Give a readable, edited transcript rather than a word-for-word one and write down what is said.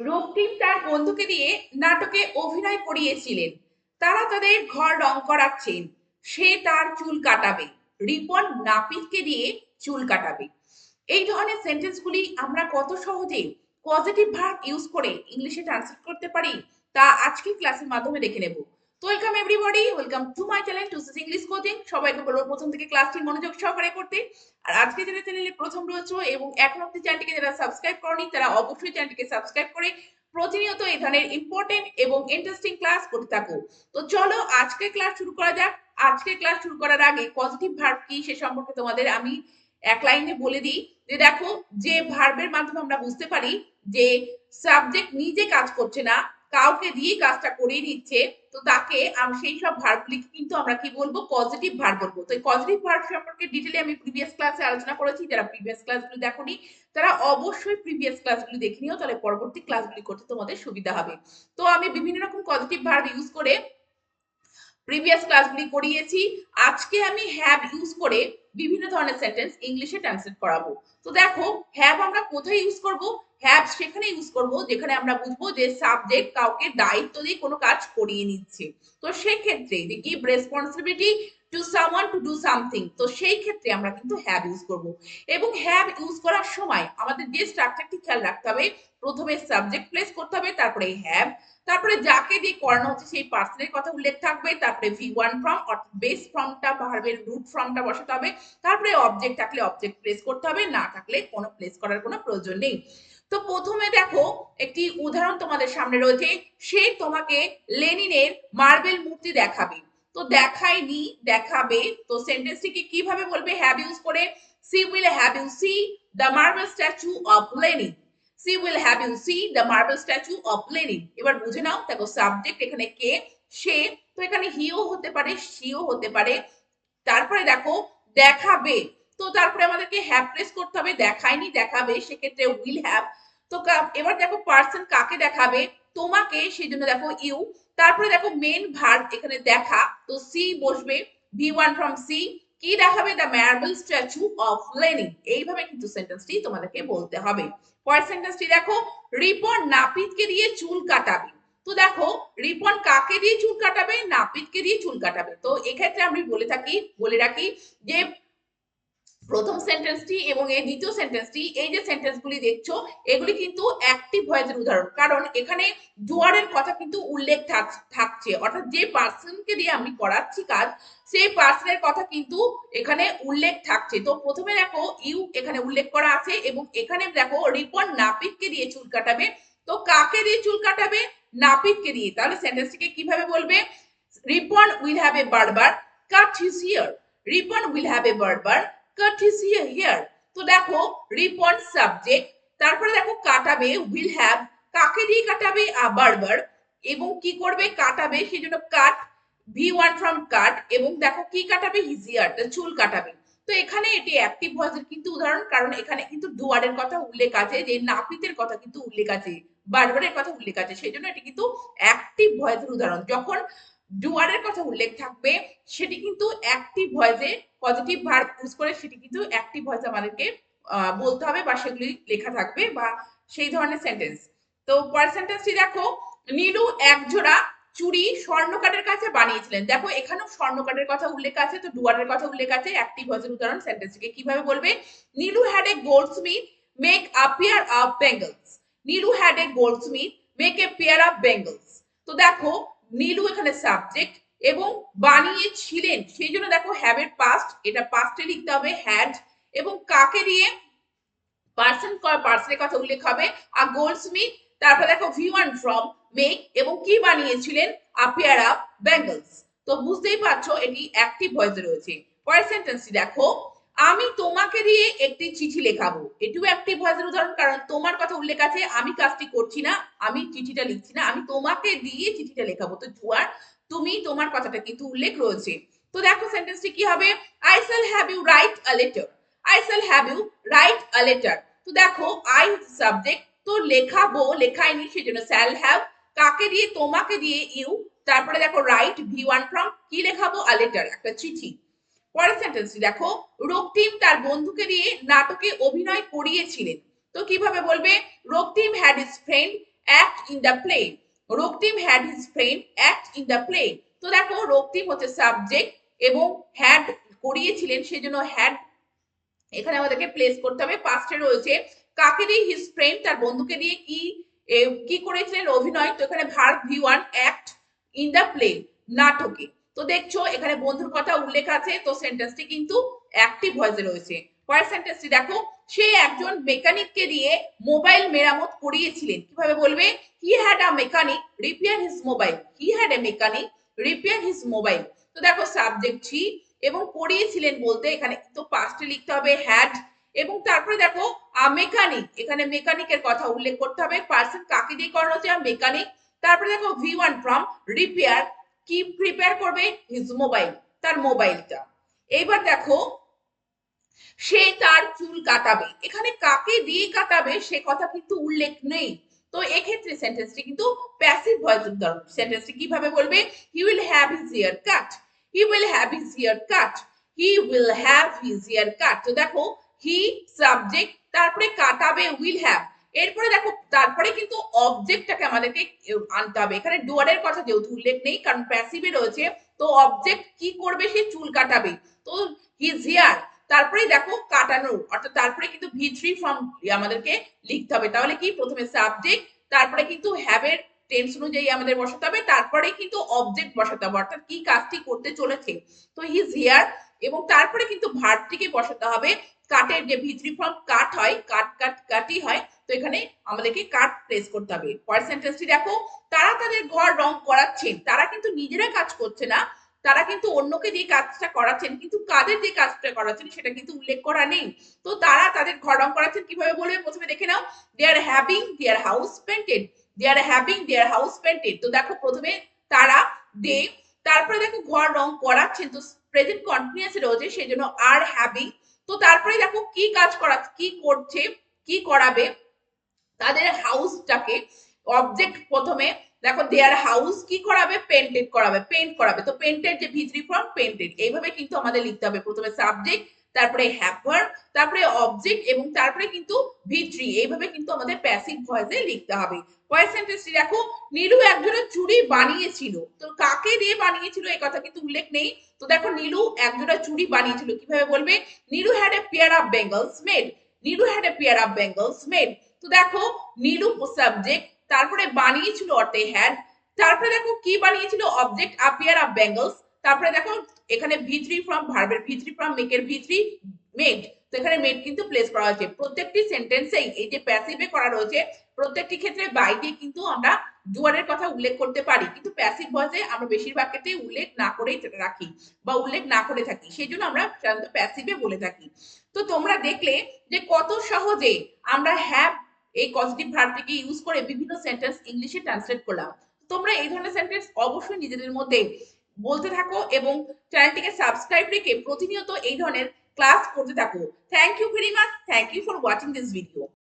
রক্তিম তার বন্ধুকে দিয়ে নাটকে অভিনয় করিয়েছিলেন। তারা তাদের ঘর রং করাচ্ছেন। সে তার চুল কাটাবে। রিপন নাপিতকে দিয়ে চুল কাটাবে। এই ধরনের সেন্টেন্সগুলি আমরা কত সহজে পজিটিভ ভার্ব ইউজ করে ইংলিশে ট্রান্সলেট করতে পারি তা আজকের ক্লাসের মাধ্যমে দেখে নেব। তো welcome everybody, welcome to my channel টুসিস ইংলিশ কোচিং। সবাইকে বলবো প্রথম থেকে ক্লাসটি মনোযোগ সহকারে করতে। আর আজকে যারা চ্যানেলে প্রথম রয়েছে এবং এখন অব্দি চ্যানেলটিকে যারা সাবস্ক্রাইব করনি তারা অবশ্যই চ্যানেলটিকে সাবস্ক্রাইব করে প্রতিনিয়ত এই ধরনের ইম্পর্টেন্ট এবং ইন্টারেস্টিং ক্লাস করতে থাকো। তো চলো আজকে ক্লাস শুরু করা যাক। আজকে ক্লাস শুরু করার আগে পজিটিভ ভার্ব কি সে সম্পর্কে তোমাদের আমি এক লাইনে বলে দিই যে দেখো, যে ভার্বের মাধ্যমে আমরা বুঝতে পারি যে সাবজেক্ট নিজে কাজ করছে না, কাউকে দিয়ে কাজটা করিয়ে নিচ্ছে, তো তাকে সেই সব ভার্বগুলিকে কিন্তু আমরা কি বলবো, পজিটিভ ভার্ব বলবো। তো এই পজিটিভ ভার্ব সম্পর্কে ডিটেইলে আমি প্রিভিয়াস ক্লাসে আলোচনা করেছি। যারা প্রিভিয়াস ক্লাসগুলো দেখোনি তারা অবশ্যই প্রিভিয়াস ক্লাসগুলো দেখে নিও, তাহলে পরবর্তী ক্লাসগুলি করতে তোমাদের সুবিধা হবে। তো আমি বিভিন্ন রকম পজিটিভ ভার্ব ইউজ করে প্রিভিয়াস ক্লাসগুলি করিয়েছি। আজকে আমি হ্যাভ ইউজ করে বিভিন্ন ধরনের সেন্টেন্স ইংলিশে ট্রান্সলেট করাবো। তো দেখো, হ্যাভ আমরা কোথায় ইউজ করব? হ্যাভ সেখানে ইউজ করব যেখানে আমরা বুঝবো যে সাবজেক্ট কাউকে দায়িত্ব দিয়ে কোনো কাজ করিয়ে নিচ্ছে। তো সেই ক্ষেত্রে যে give responsibility to someone to do something, তো সেই ক্ষেত্রে আমরা কিন্তু হ্যাভ ইউজ করব। এবং হ্যাভ ইউজ করার সময় আমাদের যে স্ট্রাকচারটি খেয়াল রাখতে হবে, প্রথমে সাবজেক্ট প্লেস করতে হবে, তারপরে হ্যাভ, তারপরে যাকে দিয়ে করানো হচ্ছে সেই পার্সনের কথা উল্লেখ থাকবে, তারপরে V1 ফর্ম অর্থাৎ বেস ফর্মটা ভার্বের রুট ফর্মটা বসাতে হবে, তারপরে অবজেক্ট থাকলে অবজেক্ট প্লেস করতে হবে, না থাকলে কোনো প্লেস করার কোনো প্রয়োজন নেই। তো প্রথমে দেখো, একটি উদাহরণ তোমাদের সামনে রয়েছে। সে তোমাকে লেনিনের মার্বেল মূর্তি দেখাবে। তো দেখায়নি, দেখাবে। তো সেন্টেন্সটিকে কিভাবে বলবে হ্যাভ ইউজ করে? She will have you see the marble statue of Lenin. She will have you see the marble statue of Lenin. এবার বুঝে নাও, দেখো সাবজেক্ট এখানে কে, সে, তো এখানে হিও হতে পারে, সিও হতে পারে। তারপরে দেখো দেখাবে, তো তারপরে আমাদেরকে হ্যাভ প্রেস করতে হবে, দেখায়নি দেখাবে, সেক্ষেত্রে উইল হ্যাভ। তো এবার দেখো পার্সন কাকে দেখাবে, তোমাকে, সেই জন্য দেখো ইউ। তারপরে দেখো মেন ভার্ব এখানে দেখা, তো সি বসবে, V1 ফ্রম সি। কি দেখাবে? The marble statue of Lenin. এইভাবে কিন্তু সেন্টেন্সটি তোমাদেরকে বলতে হবে। পরের সেন্টেন্সটি দেখো, রিপন নাপিতকে দিয়ে চুল কাটাবে। তো দেখো, রিপন কাকে দিয়ে চুল কাটাবে? নাপিতকে দিয়ে চুল কাটাবে। তো এক্ষেত্রে আমি বলে রাখি যে প্রথম সেন্টেন্সটি এবং এই দ্বিতীয় সেন্টেন্সটি, এই যে সেন্টেন্সগুলি দেখছো এগুলি কিন্তু অ্যাক্টিভ ভয়েসের উদাহরণ, কারণ এখানে ডুয়ারের কথা কিন্তু উল্লেখ থাকছে, অর্থাৎ যে পার্সনকে দিয়ে আমি করাচ্ছি কাজ সেই পার্সনের কথা কিন্তু এখানে উল্লেখ থাকছে। তো প্রথমে দেখো ইউ এখানে উল্লেখ করা আছে এবং এখানে দেখো রিপন নাপিতকে দিয়ে চুল কাটাবে। তো কাকে দিয়ে চুল কাটাবে? নাপিতকে দিয়ে। তাহলে সেন্টেন্সটিকে কিভাবে বলবে? Ripon will have a barber cut his hair. Ripon will have a barber cut his hair. তো দেখো রিপন সাবজেক্ট, তারপরে দেখো কাটাবে উইল হ্যাভ, কাকে দিয়ে কাটাবে? বারবার, এবং কি করবে? কাটাবে, সেই জন্য কাট, V1 ফ্রম কাট, এবং দেখো কি কাটাবে? হিজ হেয়ার, চুল কাটাবে। তো এখানে এটি অ্যাক্টিভ ভয়েসের কিন্তু উদাহরণ, কারণ এখানে কিন্তু ডুয়ারের কথা উল্লেখ আছে, যে নাপিতের কথা কিন্তু উল্লেখ আছে, বারবারের কথা উল্লেখ আছে, সেই জন্য এটি কিন্তু অ্যাক্টিভ ভয়েসের উদাহরণ। যখন ডুয়ারের কথা উল্লেখ থাকবে সেটি কিন্তু অ্যাক্টিভ ভয়েসে পজিটিভ ভার্ব ইউজ করে সেটি কিন্তু অ্যাক্টিভ ভয়েসে আমাদেরকে বলতে হবে বা সেগুলি লেখা থাকবে বা সেই ধরনের সেন্টেন্স। তো পরের সেন্টেন্সটি দেখো, নীলু এক জোড়া চুড়ি স্বর্ণকারের কাছে বানিয়েছিলেন। দেখো এখানেও স্বর্ণকারের কথা উল্লেখ আছে, তো ডুয়ারের কথা উল্লেখ আছে, অ্যাক্টিভ ভয়েসের উদাহরণ। সেন্টেন্সটিকে কিভাবে বলবে? Nilu had a Goldsmith make a pair of Bengal's. Nilu had a Goldsmith make a pair of Bengal's. তো দেখো নীলু এখানে সাবজেক্ট এবং বানিয়েছিলেন, সেই জন্য দেখো হ্যাভ এর পাস্ট, এটা পাস্টে লিখতে হবে হ্যাড, এবং কাকে দিয়ে? পার্সনের কথা উল্লেখ হবে আ গোল্ডস্মিথ, তারপর দেখো V1 ফ্রম মেক, এবং কি বানিয়েছিলেন? আ পেয়ার অফ বেঙ্গলস। তো বুঝতেই পারছো এটি অ্যাক্টিভ ভয়েসে রয়েছে। পরের সেন্টেন্সটি দেখো, আমি তোমাকে দিয়ে একটি চিঠি লেখাবো। এটিও অ্যাক্টিভ ভয়েসের উদাহরণ, কারণ তোমার কথা উল্লেখ আছে, আমি কাজটি করছি না, আমি চিঠিটা লিখছি না, আমি তোমাকে দিয়ে চিঠিটা লেখাবো। তো জুয়ার তুমি, তোমার কথাটা কিন্তু উল্লেখ রয়েছে। তো দেখো সেন্টেন্সটি কি হবে? I shall have you write a letter. I shall have you write a letter. তো দেখো আই সাবজেক্ট, তো লেখাবো, লেখায়নি, সেজন্য শ্যাল হ্যাভ, কাকে দিয়ে? তোমাকে দিয়ে ইউ, তারপরে দেখো রাইট, V1 ফ্রম, কি লেখাবো? আ লেটার, একটা চিঠি। পরের সেন্টেন্সটি দেখো, রক্তিম তার বন্ধুকে দিয়ে নাটকে অভিনয় করিয়েছিলেন। তো কিভাবে বলবে? রক্তিম had his friend act in the play. Raktim had his friend act in the play. তো দেখো রক্তিম হচ্ছে সাবজেক্ট এবং হ্যাড করিয়েছিলেন, সেজন্য হ্যাড এখানে আমাদেরকে প্লেস করতে হবে। পাস্টে রয়েছে কাকে দিয়ে, হিজ ফ্রেন্ড তার বন্ধুকে দিয়ে কি করেছিলেন, অভিনয়। তো এখানে verb V1 act in the play, নাটকে। তো দেখছো এখানে বন্ধুর কথা উল্লেখ আছে, তো সেন্টেন্সটি কিন্তু অ্যাক্টিভ ভয়েসে রয়েছে। পরের সেন্টেন্সটি দেখো, সে একজন মেকানিককে দিয়ে মোবাইল মেরামত করিয়েছিলেন। কিভাবে বলবে, he had a mechanic repair his mobile, he had a mechanic repair his mobile. তো দেখো সাবজেক্ট হি এবং করিয়েছিলেন বলতে এখানে তো পাস্টে লিখতে হবে হ্যাড, এবং তারপরে দেখো মেকানিক, এখানে মেকানিকের কথা উল্লেখ করতে হবে। পার্সন কাকে দিয়ে করানো হচ্ছে, মেকানিক। তারপরে দেখো V1 ফ্রম রিপেয়ার, কি প্রিপেয়ার করবে, হিজ মোবাইল, তার মোবাইলটা। এইবার দেখো সে তার চুল কাটাবে, এখানে কাকে দিয়ে কাটাবে সে কথা কিন্তু উল্লেখ নেই। তো এক্ষেত্রে সেন্টেন্সটি কিন্তু প্যাসিভ ভয়েস উদাহরণ। সেন্টেন্সটি কিভাবে বলবে, he will have his hair cut, he will have his hair cut, he will have his hair cut. তো দেখো হি সাবজেক্ট, তারপরে কাটাবে উইল হ্যাভ, এরপরে দেখো তারপরে কিন্তু অবজেক্টটাকে আমাদেরকে আনতে হবে। এখানে ডুয়ারের কথা যেহেতু উল্লেখ নেই কারণ প্যাসিভে রয়েছে, তো অবজেক্ট কি করবে, সে চুল কাটাবে। তো হিজ হেয়ার, তারপরে দেখো কাটানোর, অর্থাৎ তারপরে কিন্তু V3 ফর্ম আমাদেরকে লিখতে হবে। তাহলে কি, প্রথমে সাবজেক্ট, তারপরে কিন্তু হ্যাভ এর টেন্স অনুযায়ী আমাদের বসাতে হবে, তারপরে কিন্তু অবজেক্ট বসাতে হবে, অর্থাৎ কি কাজটি করতে চলেছে। তো হিজ হেয়ার, এবং তারপরে কিন্তু ভার্বটিকে বসাতে হবে। কাটের যে V3 ফর্ম কাট হয়, কাট কাট কাটি হয়, তো এখানে আমাদেরকে কাট প্লেস করতে হবে। পরের সেন্টেন্সটি দেখো, তারা তাদের ঘর রং করাচ্ছেন, তারা কিন্তু নিজেরা কাজ করছে না, তারা কিন্তু অন্যকে দিয়ে কাজটা করাচ্ছেন, কিন্তু কাদের দিয়ে কাজটা করাচ্ছেন সেটা কিন্তু উল্লেখ করা নেই। তো তারা তাদের ঘর রং করাচ্ছেন, কিভাবে বলবে, প্রথমে দেখে নাও, they are having their house painted, they are having their house painted. তো দেখো প্রথমে তারা, দে, তারপরে দেখো ঘর রং করাচ্ছেন, তো প্রেজেন্ট কন্টিনিউয়াস রয়েছে সেই জন্য আর হ্যাভিং। তো তারপরে দেখো কি কাজ করা, কি করছে, কি করাবে, তাদের হাউসটাকে, অবজেক্ট প্রথমে দেখো দেয়ার হাউস কি করাবে, পেন্টেড করাবে, পেন্ট করাবে। তো পেন্টেড যে V3 ফর্ম পেন্টেড, এইভাবে কিন্তু আমাদের লিখতে হবে। প্রথমে সাবজেক্ট, তারপরে হ্যাভার, তারপরে অবজেক্ট, এবং তারপরে কিন্তু V3, এইভাবে কিন্তু আমাদের প্যাসিভ ভয়েসে লিখতে হবে। পরের সেন্টেন্সটি দেখো, নীলু একজোড়া চুড়ি বানিয়েছিল, তো কাকে দিয়ে বানিয়েছিল এই কথা কিন্তু উল্লেখ নেই। তো দেখো নীলু একজোড়া চুড়ি বানিয়েছিল, কিভাবে বলবে, Nilu had a pair of Bengal's made, Nilu had a pair of Bengal's made. তো দেখো নীলু সাবজেক্ট, তারপরে বানিয়েছিল অর্থে হ্যাড, তারপরে দেখো কি বানিয়েছিল, object a pair of Bengal's, তারপরে দেখো এখানে V3 ফ্রম ভার্বের V3 ফ্রম মেকের V3 মেড। তো এখানে মেড কিন্তু প্লেস করা হয়েছে। প্রত্যেকটি সেন্টেন্সেই এই যে প্যাসিভে করা রয়েছে, প্রত্যেকটি ক্ষেত্রে বাই দিয়ে কিন্তু আমরা ডুয়ারের কথা উল্লেখ করতে পারি, কিন্তু প্যাসিভ ভয়েসে আমরা বেশিরভাগ ক্ষেত্রে উল্লেখ না করেই রাখি বা উল্লেখ না করে থাকি, সেই জন্য আমরা সাধারণত প্যাসিভে বলে থাকি। তো তোমরা দেখলে যে কত সহজে আমরা হ্যাভ এই পজিটিভ ভার্বটিকে ইউজ করে বিভিন্ন সেন্টেন্স ইংলিশে ট্রান্সলেট করলাম। তোমরা এই ধরনের সেন্টেন্স অবশ্যই নিজেদের মধ্যে বলতে থাকো এবং চ্যানেলটিকে সাবস্ক্রাইব রেখে প্রতিনিয়ত এই ধরনের ক্লাস করতে থাকো। Thank you very much, thank you for watching this video.